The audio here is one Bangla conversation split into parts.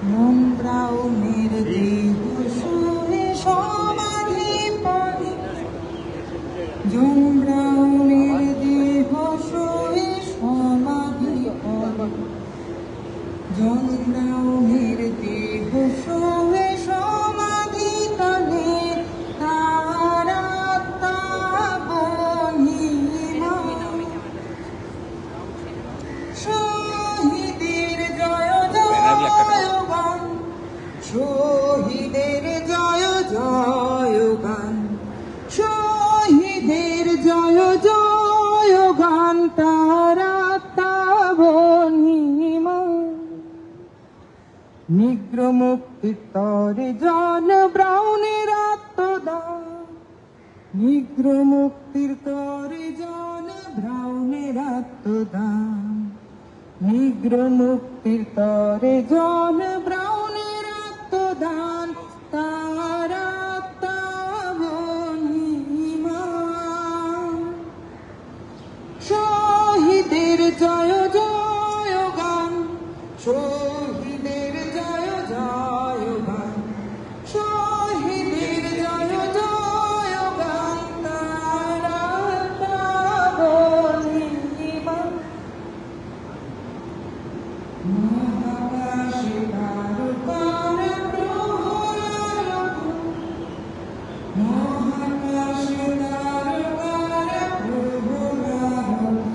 মন ব্রাউনের দেহ শুয়ে সমাধি পানে, জন ব্রাউনের দেহ শুয়ে সমাধি পানে, জন ব্রাউনের দেহ শুয়ে সমাধি পানে, তার আত্মা বহিমা। শহীদের জয় জয় গান, শহীদের জয় জয় গান, শহীদের জয় জয় গান, তারা তাবনিমা। নিগ্র মুক্তির তরে জন ব্রাউনের আত্মদান, নিগ্র মুক্তির তরে জন ব্রাউনের আত্মদান, নিগ্র মুক্তির তরে জন ব্রাউনের আত্মদান, তার আত্মবনিমা। শহীদের জয় জয় গান, শহীদের জয় জয় গান, শহীদের জয় জয় গান, তার আত্মবনিমা। মহাকাশে তারকার প্রহলাদ, মহাকাশে তারকার প্রহলাদ,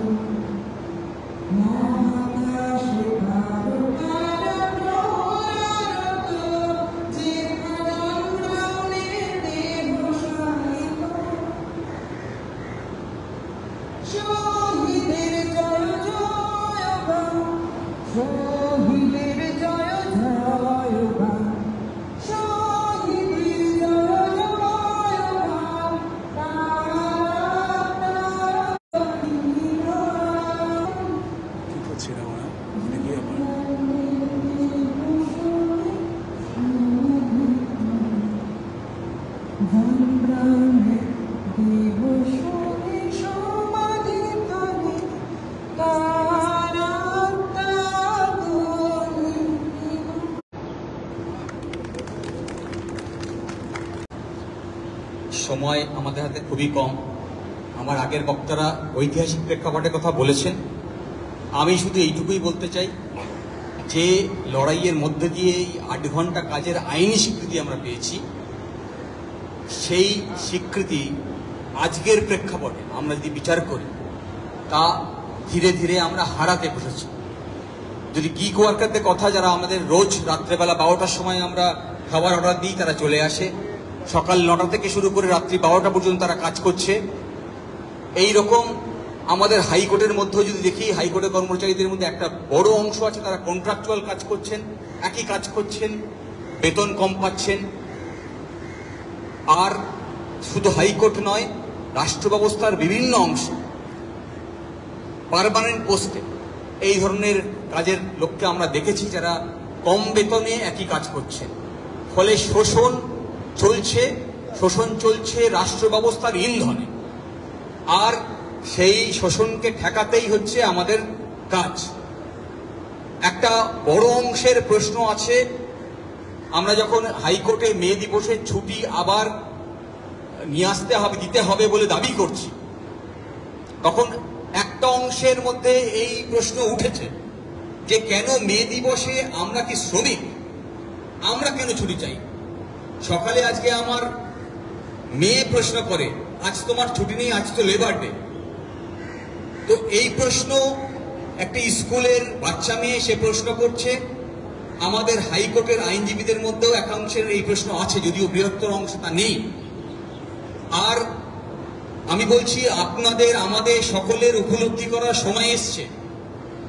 মহাকাশে তারকার প্রহলাদ, যে জন ব্রাউনের দেহ শায়িত। শহীদের জয় জয় গান, শহীদের জয় জয় গান, শহীদের জয় জয় গান, কি করছিল ওরা দেখি আবার জন ব্রাউনের দেহ শুয়ে সমাধি পানে, তার আত্মবনিমা। সময় আমাদের হাতে খুবই কম। আমার আগের বক্তারা ঐতিহাসিক প্রেক্ষাপটের কথা বলেছেন। আমি শুধু এইটুকুই বলতে চাই যে লড়াইয়ের মধ্যে দিয়ে এই ৮ ঘন্টা কাজের আইনি স্বীকৃতি আমরা পেয়েছি, সেই স্বীকৃতি আজকের প্রেক্ষাপটে আমরা যদি বিচার করি তা ধীরে ধীরে আমরা হারাতে বসেছি। যদি গিগ ওয়ার্কারদের কথা, যারা আমাদের রোজ রাত্রেবেলা 12টার সময় আমরা খাবার অর্ডার দিই, তারা চলে আসে, সকাল 9টা থেকে শুরু করে রাত্রি 12টা পর্যন্ত তারা কাজ করছে। এই রকম আমাদের হাইকোর্টের মধ্যেও যদি দেখি, হাইকোর্টের কর্মচারীদের মধ্যে একটা বড় অংশ আছে তারা কন্ট্রাকচুয়াল কাজ করছেন, একই কাজ করছেন, বেতন কম পাচ্ছেন। আর শুধু হাইকোর্ট নয়, রাষ্ট্র ব্যবস্থার বিভিন্ন অংশ পার্মানেন্ট পোস্টে এই ধরনের কাজের লোককে আমরা দেখেছি যারা কম বেতনে একই কাজ করছেন। ফলে শোষণ চলছে রাষ্ট্র ব্যবস্থার ইন্ধনে। আর সেই শোষণকে ঠেকাতেই হচ্ছে আমাদের কাজ। একটা বড় অংশের প্রশ্ন আছে, আমরা যখন হাইকোর্টে মে দিবসের ছুটি আবার নিয়ে আসতে হবে, দিতে হবে বলে দাবি করছি, তখন একটা অংশের মধ্যে এই প্রশ্ন উঠেছে যে কেন মে দিবসে আমরা কি শ্রমিক, আমরা কেন ছুটি চাই। সকালে আজকে আমার মেয়ে প্রশ্ন করে, আজ তোমার ছুটি নেই, আজ তো লেবার ডে। তো এই প্রশ্ন একটা স্কুলের বাচ্চা মেয়ে সে প্রশ্ন করছে। আমাদের হাইকোর্টের আইনজীবীদের মধ্যেও একাংশের এই প্রশ্ন আছে, যদিও বৃহত্তর অংশ তা নেই। আর আমি বলছি, আপনাদের আমাদের সকলের উপলব্ধি করার সময় এসছে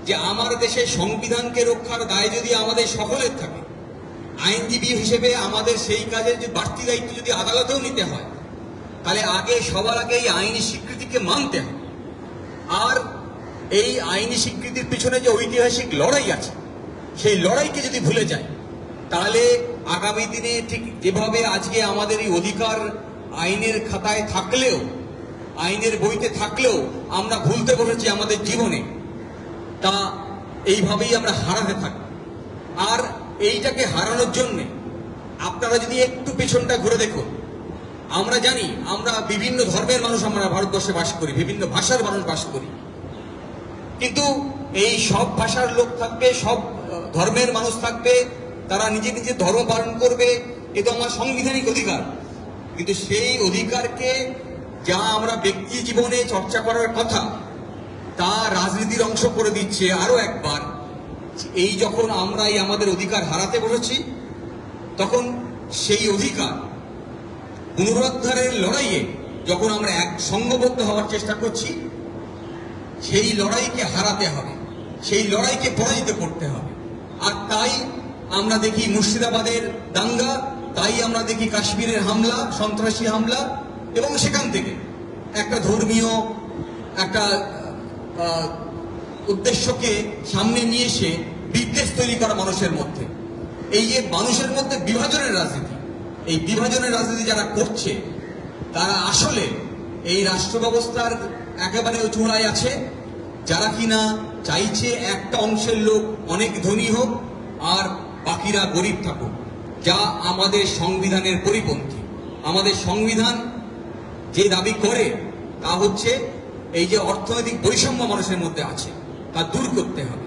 যে আমার দেশের সংবিধানকে রক্ষার দায় যদি আমাদের সকলের থাকে, আইনজীবী হিসেবে আমাদের সেই কাজের যে বাড়তি দায়িত্ব যদি আদালতেও নিতে হয়, তাহলে সবার আগে এই আইনি স্বীকৃতিকে মানতে হবে। আর এই আইনি স্বীকৃতির পিছনে যে ঐতিহাসিক লড়াই আছে, সেই লড়াইকে যদি ভুলে যায়, তাহলে আগামী দিনে ঠিক যেভাবে আজকে আমাদের এই অধিকার আইনের খাতায় থাকলেও, আইনের বইতে থাকলেও আমরা ভুলতে বসেছি আমাদের জীবনে, তা এইভাবেই আমরা হারাতে থাকি। আর এইটাকে হারানোর জন্য আপনারা যদি একটু পেছনটা ঘুরে দেখুন, আমরা জানি আমরা বিভিন্ন ধর্মের মানুষ, আমরা ভারতবর্ষে বাস করি, বিভিন্ন ভাষার মানুষ বাস করি, কিন্তু এই সব ভাষার লোক থাকবে, সব ধর্মের মানুষ থাকবে, তারা নিজে নিজে ধর্ম পালন করবে, এ তো আমার সাংবিধানিক অধিকার। কিন্তু সেই অধিকারকে যা আমরা ব্যক্তি জীবনে চর্চা করার কথা তা রাজনীতির অংশ করে দিচ্ছে আরো একবার। এই যখন আমরা এই আমাদের অধিকার হারাতে বসেছি, তখন সেই অধিকার পুনরুদ্ধারের লড়াইয়ে যখন আমরা এক সংঘবদ্ধ হওয়ার চেষ্টা করছি, সেই লড়াইকে হারাতে হবে, সেই লড়াইকে পরাজিত করতে হবে। আর তাই আমরা দেখি মুর্শিদাবাদের দাঙ্গা, তাই আমরা দেখি কাশ্মীরের হামলা, সন্ত্রাসী হামলা, এবং সেখান থেকে একটা ধর্মীয় একটা উদ্দেশ্যকে সামনে নিয়ে এসে বিদ্বেষ তৈরি করা মানুষের মধ্যে। এই যে মানুষের মধ্যে বিভাজনের রাজনীতি, এই বিভাজনের রাজনীতি যারা করছে তারা আসলে এই রাষ্ট্র ব্যবস্থার একেবারে চূড়ায় আছে, যারা কিনা চাইছে একটা অংশের লোক অনেক ধনী হোক আর বাকিরা গরিব থাকুক, যা আমাদের সংবিধানের পরিপন্থী। আমাদের সংবিধান যে দাবি করে তা হচ্ছে এই যে অর্থনৈতিক বৈষম্য মানুষের মধ্যে আছে তা দূর করতে হবে।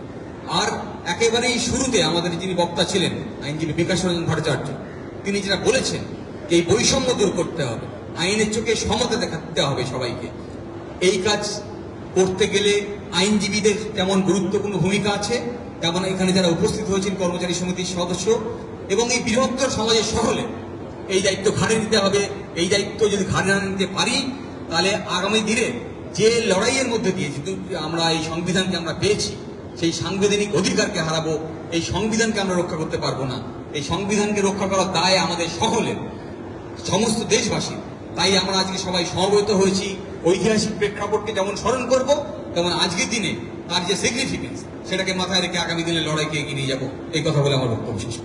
আর একেবারেই শুরুতে আমাদের যিনি বক্তা ছিলেন আইনজীবী বিকাশ রঞ্জন ভট্টাচার্য, তিনি যেটা বলেছেন যে এই বৈষম্য দূর করতে হবে, আইনের চোখে সমতা দেখাতে হবে সবাইকে। এই কাজ করতে গেলে আইনজীবীদের যেমন গুরুত্বপূর্ণ ভূমিকা আছে, তেমন এখানে যারা উপস্থিত হয়েছেন কর্মচারী সমিতির সদস্য এবং এই বৃহত্তর সমাজের সকলে এই দায়িত্ব ঘাড়ে নিতে হবে। এই দায়িত্ব যদি ঘাড়ে না নিতে পারি, তাহলে আগামী দিনে যে লড়াইয়ের মধ্যে দিয়ে আমরা এই সংবিধানকে আমরা পেয়েছি, সেই সাংবিধানিক অধিকারকে হারাবো, এই সংবিধানকে আমরা রক্ষা করতে পারবো না। এই সংবিধানকে রক্ষা করার দায় আমাদের সকলের, সমস্ত দেশবাসী। তাই আমরা আজকে সবাই সমবেত হয়েছি, ঐতিহাসিক প্রেক্ষাপটকে যেমন স্মরণ করব, তেমন আজকের দিনে তার যে সিগনিফিকেন্স সেটাকে মাথায় রেখে আগামী দিনে লড়াইকে এগিয়ে নিয়ে যাবো। এই কথা বলে আমার বক্তব্য শেষ।